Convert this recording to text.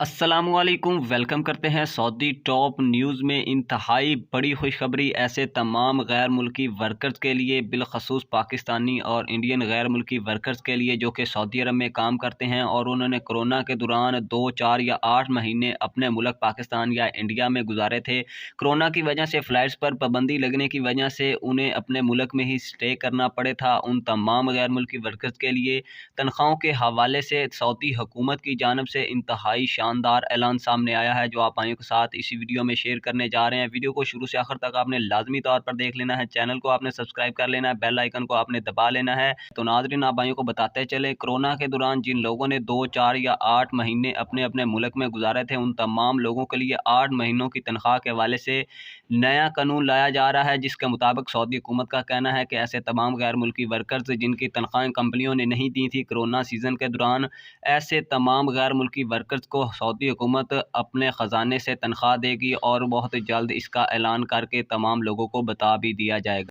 अस्सलामुअलैकुम वेलकम करते हैं सऊदी टॉप न्यूज़ में। इंतहाई बड़ी खुशखबरी ऐसे तमाम गैर मुल्की वर्कर्स के लिए, बिलखसूस पाकिस्तानी और इंडियन गैर मुल्की वर्कर्स के लिए जो कि सऊदी अरब में काम करते हैं और उन्होंने कोरोना के दौरान 2, 4 या 8 महीने अपने मुल्क पाकिस्तान या इंडिया में गुजारे थे। कोरोना की वजह से फ़्लाइट्स पर पाबंदी लगने की वजह से उन्हें अपने मुल्क में ही स्टे करना पड़े था। उन तमाम गैर मुल्की वर्कर्स के लिए तनख्वाहों के हवाले से सऊदी हुकूमत की जानिब से इंतहाई शानदार ऐलान सामने आया है, जो आप भाइयों के साथ इसी वीडियो में शेयर करने जा रहे हैं। वीडियो को शुरू से आखिर तक आपने लाजमी तौर पर देख लेना है। चैनल को आपने सब्सक्राइब कर लेना है, बेल आइकन को आपने दबा लेना है। तो नाज़रीन, आप भाइयों को बताते चले, कोरोना के दौरान जिन लोगों ने 2, 4 या 8 महीने अपने अपने मुल्क में गुजारे थे, उन तमाम लोगों के लिए 8 महीनों की तनख्वाह के हवाले से नया कानून लाया जा रहा है, जिसके मुताबिक सऊदी हुकूमत का कहना है कि ऐसे तमाम गैर मुल्की वर्कर्स जिनकी तनख्वाहें कंपनियों ने नहीं दी थी कोरोना सीज़न के दौरान, ऐसे तमाम गैर मुल्की वर्कर्स को सऊदी हुकूमत अपने ख़जाने से तनख्वाह देगी और बहुत जल्द इसका ऐलान करके तमाम लोगों को बता भी दिया जाएगा।